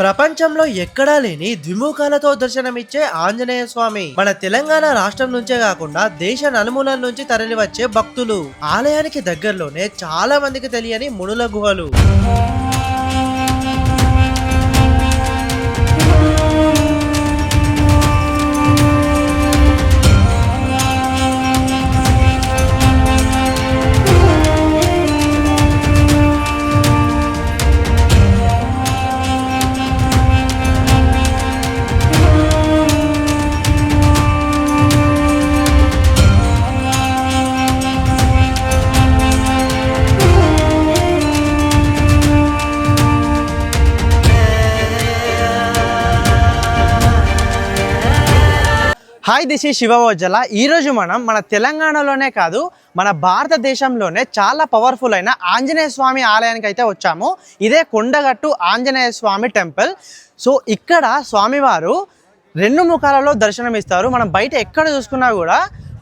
ప్రపంచంలో ఎక్కడా లేని ద్విముఖాలతో దర్శనమిచ్చే ఆంజనేయ స్వామి మన తెలంగాణ రాష్ట్రం నుంచే కాకుండా దేశ నలుమూలల నుంచి తరలి వచ్చే భక్తులు. ఆలయానికి దగ్గరలోనే చాలా మందికి తెలియని మునుల గుహలు. Hi, this is Shivavojjala. ఈరోజు మనం మన తెలంగాణలోనే కాదు మన భారతదేశంలోనే చాలా పవర్ఫుల్ అయిన ఆంజనేయ స్వామి ఆలయానికి అయితే వచ్చాము. ఇదే కొండగట్టు ఆంజనేయ స్వామి టెంపుల్. సో ఇక్కడ స్వామివారు రెండు ముఖాలలో దర్శనమిస్తారు. మనం బయట ఎక్కడ చూసుకున్నా కూడా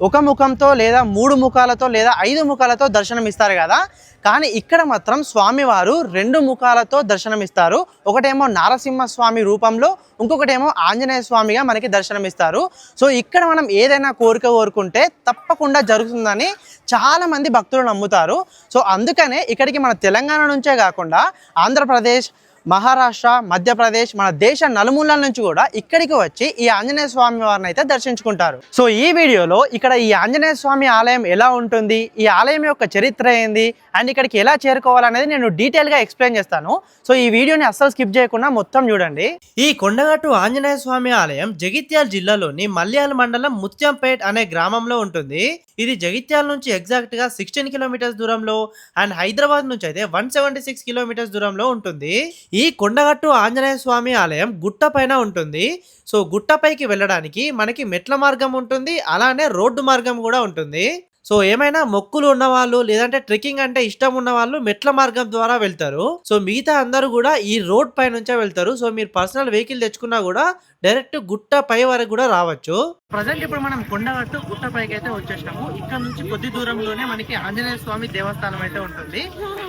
ఒక ముఖంతో లేదా మూడు ముఖాలతో లేదా ఐదు ముఖాలతో దర్శనమిస్తారు కదా, కానీ ఇక్కడ మాత్రం స్వామివారు రెండు ముఖాలతో దర్శనమిస్తారు. ఒకటేమో నారసింహస్వామి రూపంలో, ఇంకొకటేమో ఆంజనేయ స్వామిగా మనకి దర్శనమిస్తారు. సో ఇక్కడ మనం ఏదైనా కోరిక కోరుకుంటే తప్పకుండా జరుగుతుందని చాలామంది భక్తులు నమ్ముతారు. సో అందుకనే ఇక్కడికి మన తెలంగాణ నుంచే కాకుండా ఆంధ్రప్రదేశ్, మహారాష్ట్ర, మధ్యప్రదేశ్, మన దేశ నలుమూలల నుంచి కూడా ఇక్కడికి వచ్చి ఈ ఆంజనేయ స్వామి వారిని అయితే దర్శించుకుంటారు. సో ఈ వీడియోలో ఇక్కడ ఈ ఆంజనేయ స్వామి ఆలయం ఎలా ఉంటుంది, ఈ ఆలయం యొక్క చరిత్ర ఏంది, అండ్ ఇక్కడికి ఎలా చేరుకోవాలనేది నేను డీటెయిల్గా ఎక్స్ప్లెయిన్ చేస్తాను. సో ఈ వీడియోని అస్సలు స్కిప్ చేయకుండా మొత్తం చూడండి. ఈ కొండగట్టు ఆంజనేయ స్వామి ఆలయం జగిత్యాల జిల్లాలోని మల్యాల మండలం ముత్యంపేట్ అనే గ్రామంలో ఉంటుంది. ఇది జగిత్యాల నుంచి ఎగ్జాక్ట్ గా 16 కిలోమీటర్స్ దూరంలో అండ్ హైదరాబాద్ నుంచి అయితే 176 కిలోమీటర్స్ దూరంలో ఉంటుంది. ఈ కొండగట్టు ఆంజనేయ స్వామి ఆలయం గుట్ట పైన ఉంటుంది. సో గుట్టపైకి వెళ్ళడానికి మనకి మెట్ల మార్గం ఉంటుంది, అలానే రోడ్డు మార్గం కూడా ఉంటుంది. సో ఏమైనా మొక్కులు ఉన్నవాళ్ళు లేదంటే ట్రెక్కింగ్ అంటే ఇష్టం ఉన్న వాళ్ళు మెట్ల మార్గం ద్వారా వెళ్తారు. సో మిగతా అందరూ కూడా ఈ రోడ్ పై నుంచే వెళ్తారు. సో మీరు పర్సనల్ వెహికల్ తెచ్చుకున్నా కూడా డైరెక్ట్ గుట్ట పై వరకు కూడా రావచ్చు. ప్రజెంట్ ఇప్పుడు మనం కొండగట్టు గుట్ట పైకి అయితే వచ్చేసినాము. ఇక్కడ నుంచి కొద్ది దూరంలోనే మనకి ఆంజనేయ స్వామి దేవస్థానం అయితే ఉంటుంది.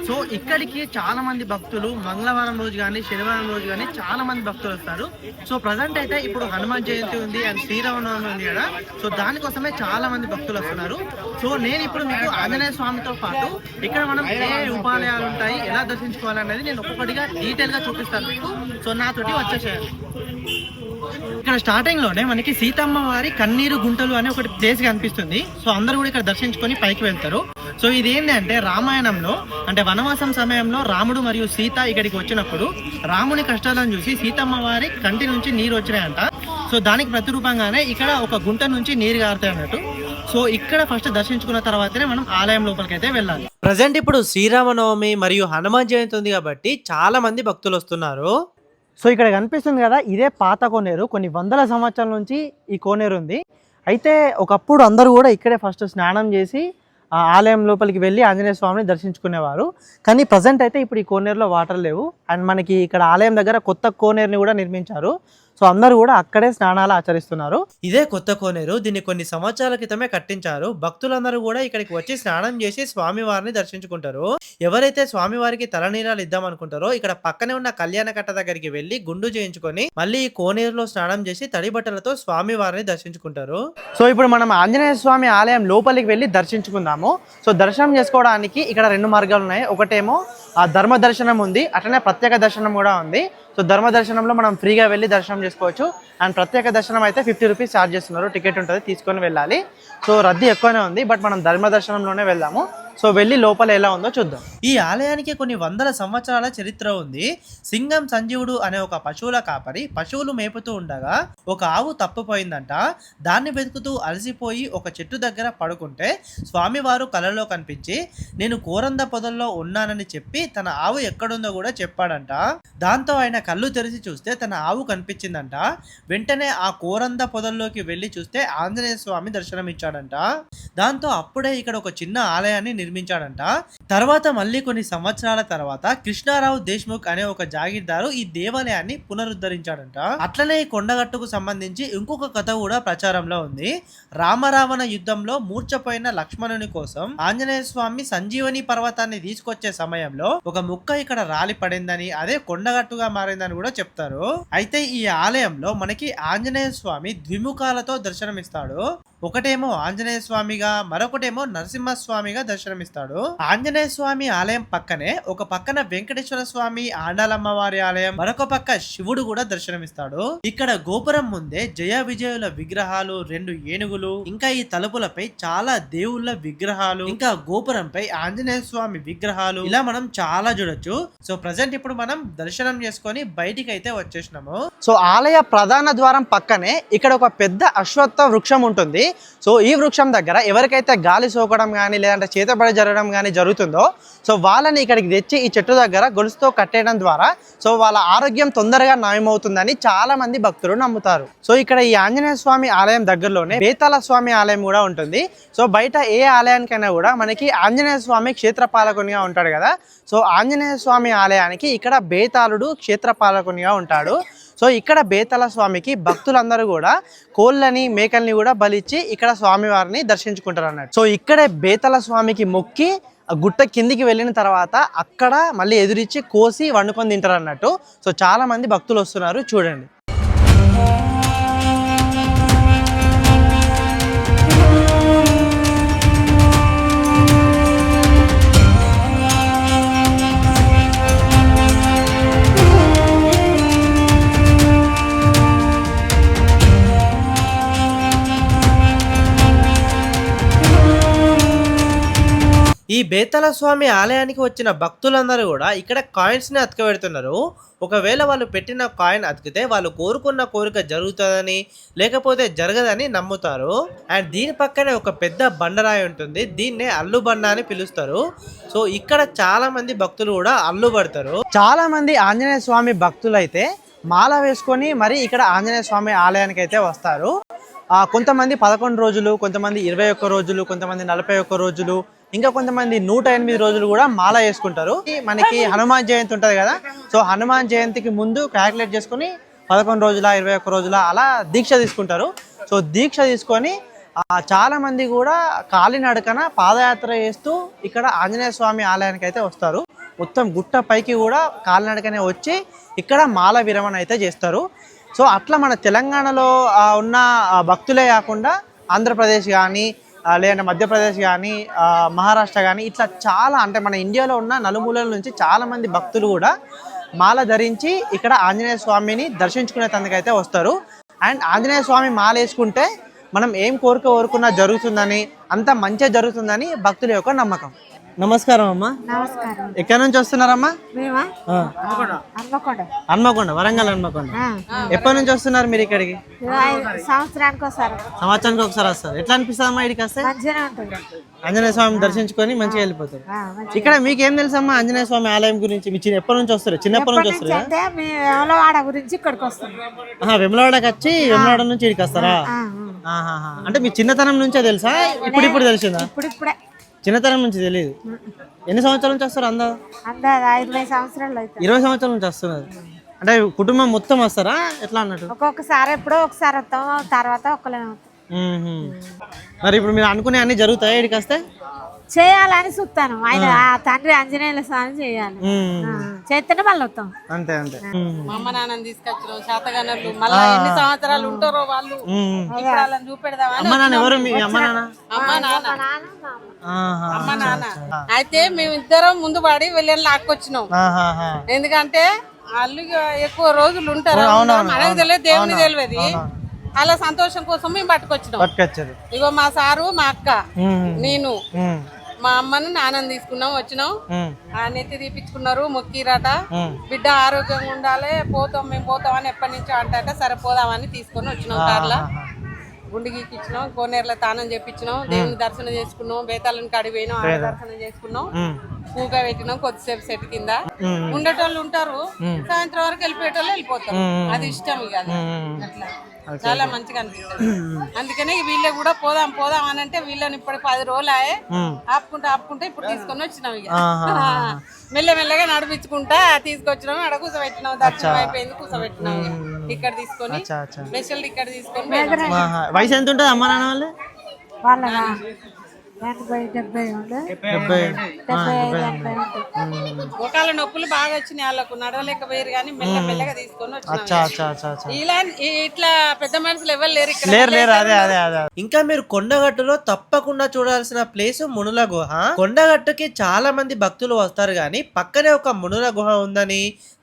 సో ఇక్కడికి చాలా మంది భక్తులు మంగళవారం రోజు కానీ శనివారం రోజు కానీ చాలా మంది భక్తులు వస్తారు. సో ప్రజెంట్ అయితే ఇప్పుడు హనుమాన్ జయంతి ఉంది అండ్ శ్రీరామనవమి ఉంది కదా, సో దానికోసమే చాలా మంది భక్తులు వస్తున్నారు. సో నేను ఇప్పుడు మీకు ఆంజనేయ స్వామితో పాటు ఇక్కడ మనం ఏ ఉపాలయాలు ఉంటాయి, ఎలా దర్శించుకోవాలనేది నేను ఒక్కొక్కటిగా డీటెయిల్ గా చూపిస్తాను మీకు. సో నాతోటి వచ్చేసేయాలి. ఇక్కడ స్టార్టింగ్ లోనే మనకి సీతమ్మ వారి కన్నీరు గుంటలు అనే ఒకటి ప్లేస్ కనిపిస్తుంది. సో అందరూ కూడా ఇక్కడ దర్శించుకొని పైకి వెళ్తారు. సో ఇది ఏంటంటే రామాయణంలో అంటే వనవాసం సమయంలో రాముడు మరియు సీత ఇక్కడికి వచ్చినప్పుడు రాముని కష్టాలను చూసి సీతమ్మ వారి కంటి నుంచి నీరు వచ్చినాయంట. సో దానికి ప్రతిరూపంగానే ఇక్కడ ఒక గుంట నుంచి నీరు గారుతాయి అన్నట్టు. సో ఇక్కడ ఫస్ట్ దర్శించుకున్న తర్వాతనే మనం ఆలయం లోపలికి అయితే వెళ్ళాలి. ప్రజెంట్ ఇప్పుడు శ్రీరామనవమి మరియు హనుమాన్ జయంతి ఉంది కాబట్టి చాలా మంది భక్తులు వస్తున్నారు. సో ఇక్కడ కనిపిస్తుంది కదా, ఇదే పాత కోనేరు. కొన్ని వందల సంవత్సరాల నుంచి ఈ కోనేరు ఉంది. అయితే ఒకప్పుడు అందరూ కూడా ఇక్కడే ఫస్ట్ స్నానం చేసి ఆలయం లోపలికి వెళ్ళి ఆంజనేయ స్వామిని దర్శించుకునేవారు. కానీ ప్రజెంట్ అయితే ఇప్పుడు ఈ కోనేరులో వాటర్ లేవు అండ్ మనకి ఇక్కడ ఆలయం దగ్గర కొత్త కోనేరుని కూడా నిర్మించారు. సో అందరూ కూడా అక్కడే స్నానాలు ఆచరిస్తున్నారు. ఇదే కొత్త కోనేరు. దీన్ని కొన్ని సంవత్సరాల క్రితమే కట్టించారు. భక్తులందరూ కూడా ఇక్కడికి వచ్చి స్నానం చేసి స్వామివారిని దర్శించుకుంటారు. ఎవరైతే స్వామివారికి తలనీరాలు ఇద్దాం అనుకుంటారో ఇక్కడ పక్కనే ఉన్న కళ్యాణ కట్ట దగ్గరికి వెళ్ళి గుండు చేయించుకొని మళ్ళీ ఈ కోనేరులో స్నానం చేసి తడి బట్టలతో స్వామివారిని దర్శించుకుంటారు. సో ఇప్పుడు మనం ఆంజనేయ స్వామి ఆలయం లోపలికి వెళ్ళి దర్శించుకుందాము. సో దర్శనం చేసుకోవడానికి ఇక్కడ రెండు మార్గాలు ఉన్నాయి. ఒకటేమో ధర్మ దర్శనం ఉంది, అట్లనే ప్రత్యేక దర్శనం కూడా ఉంది. సో ధర్మ దర్శనంలో మనం ఫ్రీగా వెళ్ళి దర్శనం చేసుకోవచ్చు అండ్ ప్రత్యేక దర్శనం అయితే 50 రూపీస్ ఛార్జ్ చేస్తున్నారు. టికెట్ ఉంటుంది, తీసుకొని వెళ్ళాలి. సో రద్దీ ఎక్కువనే ఉంది, బట్ మనం ధర్మ దర్శనంలోనే వెళ్దాము. సో వెళ్ళి లోపల ఎలా ఉందో చూద్దాం. ఈ ఆలయానికి కొన్ని వందల సంవత్సరాల చరిత్ర ఉంది. సింగం సంజీవుడు అనే ఒక పశువుల కాపరి పశువులు మేపుతూ ఉండగా ఒక ఆవు తప్పిపోయిందంట. దాన్ని వెతుకుతూ అలసిపోయి ఒక చెట్టు దగ్గర పడుకుంటే స్వామివారు కలలో కనిపించి నేను కోరంద పొదల్లో ఉన్నానని చెప్పి తన ఆవు ఎక్కడుందో కూడా చెప్పాడంట. దాంతో ఆయన కళ్ళు తెరిచి చూస్తే తన ఆవు కనిపించిందంట. వెంటనే ఆ కోరంద పొదల్లోకి వెళ్ళి చూస్తే ఆంజనేయ స్వామి దర్శనం ఇచ్చాడంట. దాంతో అప్పుడే ఇక్కడ ఒక చిన్న ఆలయాన్ని నిర్మించాడంట. తర్వాత మళ్ళీ కొన్ని సంవత్సరాల తర్వాత కృష్ణారావు దేశ్ముఖ్ అనే ఒక జాగీర్దారు ఈ దేవాలయాన్ని పునరుద్ధరించాడంట. అట్లనే ఈ కొండగట్టుకు సంబంధించి ఇంకొక కథ కూడా ప్రచారంలో ఉంది. రామరావణ యుద్ధంలో మూర్చపోయిన లక్ష్మణుని కోసం ఆంజనేయ స్వామి సంజీవని పర్వతాన్ని తీసుకొచ్చే సమయంలో ఒక ముక్క ఇక్కడ రాలి పడిందని, అదే కొండగట్టుగా మారిందని కూడా చెప్తారు. అయితే ఈ ఆలయంలో మనకి ఆంజనేయ స్వామి ద్విముఖాలతో దర్శనమిస్తాడు. ఒకటేమో ఆంజనేయ స్వామిగా, మరొకటేమో నరసింహస్వామిగా దర్శనమిస్తాడు. ఆంజనేయ స్వామి ఆలయం పక్కనే ఒక పక్కన వెంకటేశ్వర స్వామి, ఆండాలమ్మ వారి ఆలయం, మరొక పక్క శివుడు కూడా దర్శనమిస్తాడు. ఇక్కడ గోపురం ముందే జయ విజయుల విగ్రహాలు, 2 ఏనుగులు, ఇంకా ఈ తలుపులపై చాలా దేవుళ్ళ విగ్రహాలు, ఇంకా గోపురంపై ఆంజనేయ స్వామి విగ్రహాలు, ఇలా మనం చాలా చూడొచ్చు. సో ప్రజెంట్ ఇప్పుడు మనం దర్శనం చేసుకొని బయటికి అయితే వచ్చేసినాము. సో ఆలయ ప్రధాన ద్వారం పక్కనే ఇక్కడ ఒక పెద్ద అశ్వత్థ వృక్షం ఉంటుంది. సో ఈ వృక్షం దగ్గర ఎవరికైతే గాలి సోకడం కానీ లేదంటే చేతబడి జరగడం కానీ జరుగుతుందో సో వాళ్ళని ఇక్కడికి తెచ్చి ఈ చెట్టు దగ్గర గొలుసుతో కట్టేయడం ద్వారా సో వాళ్ళ ఆరోగ్యం తొందరగా నయమవుతుందని చాలా మంది భక్తులు నమ్ముతారు. సో ఇక్కడ ఈ ఆంజనేయ స్వామి ఆలయం దగ్గరలోనే బేతాళ స్వామి ఆలయం కూడా ఉంటుంది. సో బయట ఏ ఆలయానికైనా కూడా మనకి ఆంజనేయ స్వామి క్షేత్రపాలకునిగా ఉంటాడు కదా. సో ఆంజనేయ స్వామి ఆలయానికి ఇక్కడ బేతాళుడు క్షేత్రపాలకునిగా ఉంటాడు. సో ఇక్కడ బేతాళ స్వామికి భక్తులందరూ కూడా కోళ్ళని, మేకల్ని కూడా బలిచ్చి ఇక్కడ స్వామివారిని దర్శించుకుంటారు అన్నట్టు. సో ఇక్కడే బేతాళ స్వామికి మొక్కి గుట్ట కిందికి వెళ్ళిన తర్వాత అక్కడ మళ్ళీ ఎదురిచ్చి కోసి వండుకొని తింటారు అన్నట్టు. సో చాలా మంది భక్తులు వస్తున్నారు చూడండి. ఈ బేతాళ స్వామి ఆలయానికి వచ్చిన భక్తులందరూ కూడా ఇక్కడ కాయిన్స్ ని అతకబెడుతున్నారు. ఒకవేళ వాళ్ళు పెట్టిన కాయిన్ అతికితే వాళ్ళు కోరుకున్న కోరిక జరుగుతుందని, లేకపోతే జరగదని నమ్ముతారు. అండ్ దీని పక్కనే ఒక పెద్ద బండరాయి ఉంటుంది. దీన్నే అల్లు బండ అని పిలుస్తారు. సో ఇక్కడ చాలా మంది భక్తులు కూడా అల్లు పడతారు. చాలా మంది ఆంజనేయ స్వామి భక్తులు అయితే మాల వేసుకొని మరి ఇక్కడ ఆంజనేయ స్వామి ఆలయానికి అయితే వస్తారు. కొంతమంది 11 రోజులు, కొంతమంది 21 రోజులు, కొంతమంది 41 రోజులు, ఇంకా కొంతమంది 108 రోజులు కూడా మాల వేసుకుంటారు. మనకి హనుమాన్ జయంతి ఉంటుంది కదా. సో హనుమాన్ జయంతికి ముందు క్యాలిక్యులేట్ చేసుకుని 11 రోజుల 21 రోజుల అలా దీక్ష తీసుకుంటారు. సో దీక్ష తీసుకొని చాలా మంది కూడా కాలినడకన పాదయాత్ర చేస్తూ ఇక్కడ ఆంజనేయ స్వామి ఆలయానికి అయితే వస్తారు. మొత్తం గుట్ట పైకి కూడా కాలినడకనే వచ్చి ఇక్కడ మాల విరమణ అయితే చేస్తారు. సో అట్లా మన తెలంగాణలో ఉన్న భక్తులే కాకుండా ఆంధ్రప్రదేశ్ కానీ లేదంటే మధ్యప్రదేశ్ కానీ మహారాష్ట్ర కానీ ఇట్లా చాలా, అంటే మన ఇండియాలో ఉన్న నలుమూలల నుంచి చాలామంది భక్తులు కూడా మాల ధరించి ఇక్కడ ఆంజనేయ స్వామిని దర్శించుకునేందుకైతే వస్తారు. అండ్ ఆంజనేయ స్వామి మాల వేసుకుంటే మనం ఏం కోరుకున్నా జరుగుతుందని, అంత మంచిగా జరుగుతుందని భక్తుల యొక్క నమ్మకం. నమస్కారం అమ్మా. నమస్కారం. ఎక్కడి నుంచి వస్తున్నారమ్మా? హన్మకొండ, వరంగల్ హన్మకొండ. ఎప్పటి నుంచి వస్తున్నారు మీరు ఇక్కడికి? సంవత్సరానికి ఒకసారి వస్తారు. ఎట్లా అనిపిస్తుంది అమ్మా ఇక్కడికి వస్తే? ఆంజనేయ స్వామి దర్శించుకొని మంచిగా వెళ్ళిపోతారు. ఇక్కడ మీకేం తెలుసమ్మా ఆంజనేయ స్వామి ఆలయం గురించి? మీ ఎప్పటి నుంచి వస్తారు? చిన్నప్పటి నుంచి వస్తారు? వేములవాడ గురించి ఇక్కడికి వస్తాం. వేములవాడకి వచ్చి వేములవాడ నుంచి ఇక్కడికి వస్తారా? అంటే మీ చిన్నతనం నుంచే తెలుసా? ఇప్పుడు తెలిసిందా? ఇప్పుడే చిన్నతనం నుంచి తెలియదు. ఎన్ని సంవత్సరాల నుంచి వస్తారు? 20 సంవత్సరాలు అయితే. 20 సంవత్సరాల నుంచి వస్తున్నారు. అంటే కుటుంబం మొత్తం వస్తారా ఎట్లా అన్నట్టు? ఒక్కొక్కసారి ఎప్పుడో ఒకసారి వస్తాం, తర్వాత ఒక్కలే వస్తాం. మరి ఇప్పుడు మీరు అనుకునే అన్ని జరుగుతాయి ఇక్కడికి వస్తే? చేయాలని చూస్తాను. ఆయన తండ్రి ఆంజనేయుల స్వామి చేయాలి, చేస్తేనే మళ్ళీ వస్తాం. అంతే అంతే. మా అమ్మ నాన్నని తీసుకొచ్చిన శాతగనర్లు మళ్ళీ ఎన్ని సంవత్సరాలు ఉంటారో వాళ్ళు వాళ్ళని చూపెడదామని. అమ్మ నాన్న ఎవరు? మీ అమ్మ నాన్న? అమ్మ నాన్న అయితే మేము ఇద్దరం ముందు పడి వెళ్ళని లాక్కొచ్చినాం. ఎందుకంటే వాళ్ళు ఎక్కువ రోజులు ఉంటారు, మనకు తెలియదు, దేవుని తెలియదు. అలా సంతోషం కోసం మేము పట్టుకొచ్చినాం. ఇగో మా సారు, మా అక్క, నేను, మా అమ్మను నాన్నని తీసుకున్నాం, వచ్చినాం. నెత్తి తీపించుకున్నారు, మొక్కిరాట. బిడ్డ ఆరోగ్యంగా ఉండాలి, మేము పోతాం అని ఎప్పటి నుంచో అంటాట. సరే పోదామని తీసుకొని వచ్చినాం. కార్లా గుండు గీకిచ్చినాం, కోనేరులో తానం చేపించినాం, దేవుని దర్శనం చేసుకున్నాం, బేతాళని కాడికి పోయినాం, దర్శనం చేసుకున్నాం. పూగా పెట్టినాం కొద్దిసేపు సెట్ కింద ఉండేటోళ్ళు ఉంటారు, సాయంత్రం వరకు వెళ్ళిపోయేటోళ్ళు వెళ్ళిపోతారు. అది ఇష్టం ఇక అది. అట్లా చాలా మంచిగా అనిపిస్తుంది. అందుకనే వీళ్ళే కూడా పోదాం పోదాం అని అంటే వీళ్ళని ఇప్పుడు 10 రోజులు ఆయే ఆపుకుంటే ఇప్పుడు తీసుకొని వచ్చినాం. ఇక మెల్లమెల్లగా నడిపించుకుంటా తీసుకొచ్చినాం. అక్కడ కూర్చోబెట్టినాం, దర్శనం అయిపోయింది, కూర్చోబెట్టినాం. ఇక్కడ తీసుకొని స్పెషల్ ఇక్కడ తీసుకొని వయసు ఎంత ఉంటుంది అమ్మ నాన్న వాళ్ళు? వాళ్ళ ఒకళ్ళ నొప్పులు బాగా వచ్చినాయి, వాళ్ళకు నడవలేకపోయారు కానీ మెల్లమెల్లగా తీసుకొని వచ్చినాం. ఇలా ఇట్లా పెద్ద మనుషులు ఎవరు లేరు ఇక్కడ. లేరు. అదే ఇంకా మీరు కొండగట్టులో తప్పకుండా చూడాల్సిన ప్లేస్ మునుల గుహ. కొండగట్టుకి చాలా మంది భక్తులు వస్తారు కానీ పక్కనే ఒక మునుల గుహ ఉందని,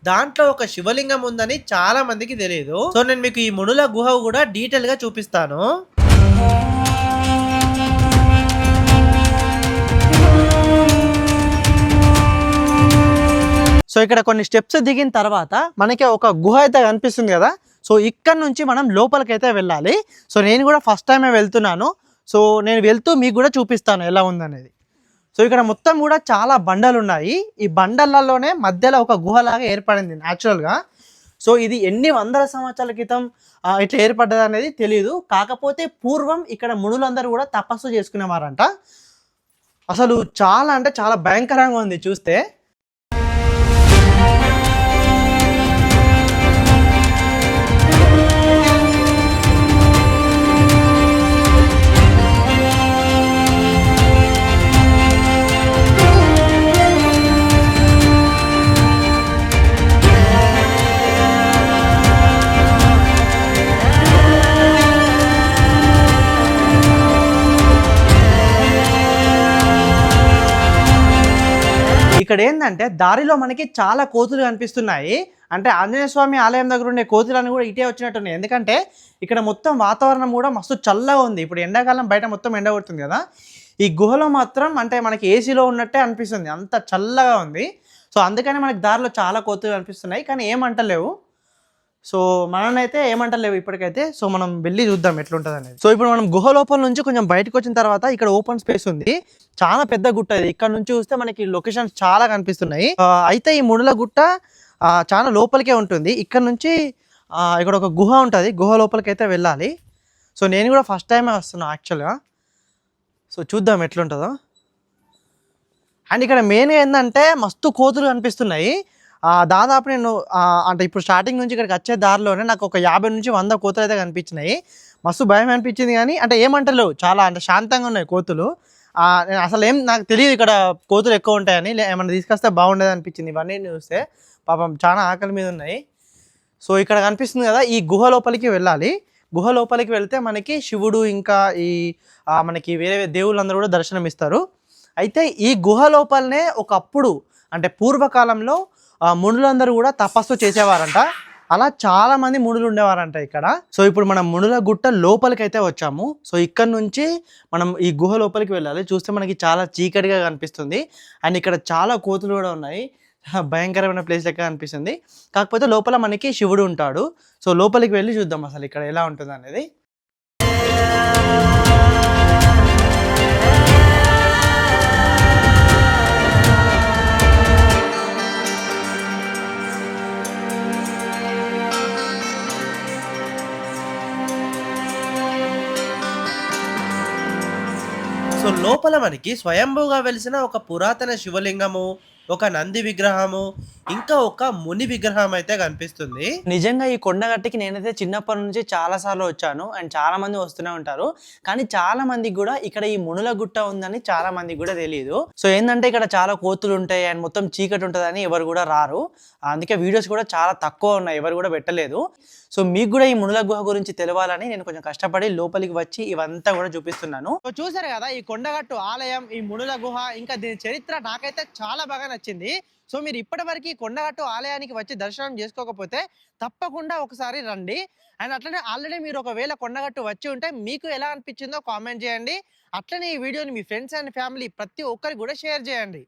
దాంట్లో ఒక శివలింగం ఉందని చాలా మందికి తెలియదు. సో నేను మీకు ఈ మునుల గుహ కూడా డీటెయిల్ గా చూపిస్తాను. సో ఇక్కడ కొన్ని స్టెప్స్ దిగిన తర్వాత మనకి ఒక గుహ అయితే కనిపిస్తుంది కదా. సో ఇక్కడ నుంచి మనం లోపలికైతే వెళ్ళాలి. సో నేను కూడా ఫస్ట్ టైమే వెళ్తున్నాను. సో నేను వెళ్తూ మీకు కూడా చూపిస్తాను ఎలా ఉందనేది. సో ఇక్కడ మొత్తం కూడా చాలా బండలు ఉన్నాయి. ఈ బండలలోనే మధ్యలో ఒక గుహలాగా ఏర్పడింది న్యాచురల్గా. సో ఇది ఎన్ని వందల సంవత్సరాల క్రితం ఇట్లా ఏర్పడ్డది అనేది తెలియదు. కాకపోతే పూర్వం ఇక్కడ మునులందరూ కూడా తపస్సు చేసుకునేవారంట. అసలు చాలా అంటే చాలా భయంకరంగా ఉంది చూస్తే. ఇక్కడ ఏంటంటే దారిలో మనకి చాలా కోతులు కనిపిస్తున్నాయి. అంటే ఆంజనేయ స్వామి ఆలయం దగ్గర ఉండే కోతులన్నీ కూడా ఇటే వచ్చినట్టున్నాయి. ఎందుకంటే ఇక్కడ మొత్తం వాతావరణం కూడా మస్తు చల్లగా ఉంది. ఇప్పుడు ఎండాకాలం బయట మొత్తం ఎండ కొడుతుంది కదా, ఈ గుహలో మాత్రం అంటే మనకి ఏసీలో ఉన్నట్టే అనిపిస్తుంది, అంత చల్లగా ఉంది. సో అందుకని మనకి దారిలో చాలా కోతులు కనిపిస్తున్నాయి కానీ ఏమంటలేవు. సో మననైతే ఏమంటలేవు ఇప్పటికైతే. సో మనం వెళ్ళి చూద్దాం ఎట్లుంటుంది అనేది. సో ఇప్పుడు మనం గుహ లోపల నుంచి కొంచెం బయటకు వచ్చిన తర్వాత ఇక్కడ ఓపెన్ స్పేస్ ఉంది, చాలా పెద్ద గుట్ట ఇది. ఇక్కడ నుంచి చూస్తే మనకి లొకేషన్స్ చాలా కనిపిస్తున్నాయి. అయితే ఈ మునుల గుట్ట చాలా లోపలికే ఉంటుంది. ఇక్కడ నుంచి ఇక్కడ ఒక గుహ ఉంటుంది, గుహ లోపలికి అయితే వెళ్ళాలి. సో నేను కూడా ఫస్ట్ టైమే వస్తున్నాను యాక్చువల్గా. సో చూద్దాం ఎట్లుంటుందో. అండ్ ఇక్కడ మెయిన్గా ఏంటంటే మస్తు కోతులు కనిపిస్తున్నాయి. దాదాపు నేను అంటే ఇప్పుడు స్టార్టింగ్ నుంచి ఇక్కడికి వచ్చే దారిలోనే నాకు ఒక 50 నుంచి 100 కోతులు అయితే కనిపించినాయి. మస్తు భయం అనిపించింది కానీ అంటే ఏమంటలేవు, చాలా అంటే శాంతంగా ఉన్నాయి కోతులు. అసలు నాకు తెలియదు ఇక్కడ కోతులు ఎక్కువ ఉంటాయని, ఏమన్నా తీసుకొస్తే బాగుండేది అనిపించింది. ఇవన్నీ చూస్తే పాపం చాలా ఆకలి మీద ఉన్నాయి. సో ఇక్కడ కనిపిస్తుంది కదా, ఈ గుహ లోపలికి వెళ్ళాలి. గుహ లోపలికి వెళ్తే మనకి శివుడు ఇంకా ఈ మనకి వేరే దేవుళ్ళందరూ కూడా దర్శనం ఇస్తారు. అయితే ఈ గుహ లోపలనే ఒకప్పుడు అంటే పూర్వకాలంలో మునులందరూ కూడా తపస్సు చేసేవారంట. అలా చాలా మంది మునులు ఉండేవారంట ఇక్కడ. సో ఇప్పుడు మనం మునుల గుట్ట లోపలికి అయితే వచ్చాము. సో ఇక్కడ నుంచి మనం ఈ గుహ లోపలికి వెళ్ళాలి. చూస్తే మనకి చాలా చీకటిగా కనిపిస్తుంది. అండ్ ఇక్కడ చాలా కోతులు కూడా ఉన్నాయి. భయంకరమైన ప్లేస్ లెక్క అనిపిస్తుంది. కాకపోతే లోపల మనకి శివుడు ఉంటాడు. సో లోపలికి వెళ్ళి చూద్దాం అసలు ఇక్కడ ఎలా ఉంటుంది అనేది. సో లోపల మనకి స్వయంభూగా వెలిసిన ఒక పురాతన శివలింగము, ఒక నంది విగ్రహము, ఇంకా ఒక ముని విగ్రహం అయితే కనిపిస్తుంది. నిజంగా ఈ కొండగట్టుకి నేనైతే చిన్నప్పటి నుంచి చాలా సార్లు వచ్చాను. అండ్ చాలా మంది వస్తూనే ఉంటారు. కానీ చాలా మందికి కూడా ఇక్కడ ఈ మునుల గుట్ట ఉందని చాలా మందికి కూడా తెలియదు. సో ఏంటంటే ఇక్కడ చాలా కోతులు ఉంటాయి అండ్ మొత్తం చీకటి ఉంటుందని ఎవరు కూడా రారు. అందుకే వీడియోస్ కూడా చాలా తక్కువ ఉన్నాయి, ఎవరు కూడా పెట్టలేదు. సో మీకు కూడా ఈ మునుల గుహ గురించి తెలవాలని నేను కొంచెం కష్టపడి లోపలికి వచ్చి ఇవంతా కూడా చూపిస్తున్నాను. సో చూసారు కదా ఈ కొండగట్టు ఆలయం, ఈ మునుల గుహ, ఇంకా దీని చరిత్ర నాకైతే చాలా బాగా నచ్చింది. సో మీరు ఇప్పటివరకు కొండగట్టు ఆలయానికి వచ్చి దర్శనం చేసుకోకపోతే తప్పకుండా ఒకసారి రండి. అండ్ అట్లనే ఆల్రెడీ మీరు ఒకవేళ కొండగట్టు వచ్చి ఉంటే మీకు ఎలా అనిపించిందో కామెంట్ చేయండి. అట్లనే ఈ వీడియోని మీ ఫ్రెండ్స్ అండ్ ఫ్యామిలీ ప్రతి ఒక్కరికి కూడా షేర్ చేయండి.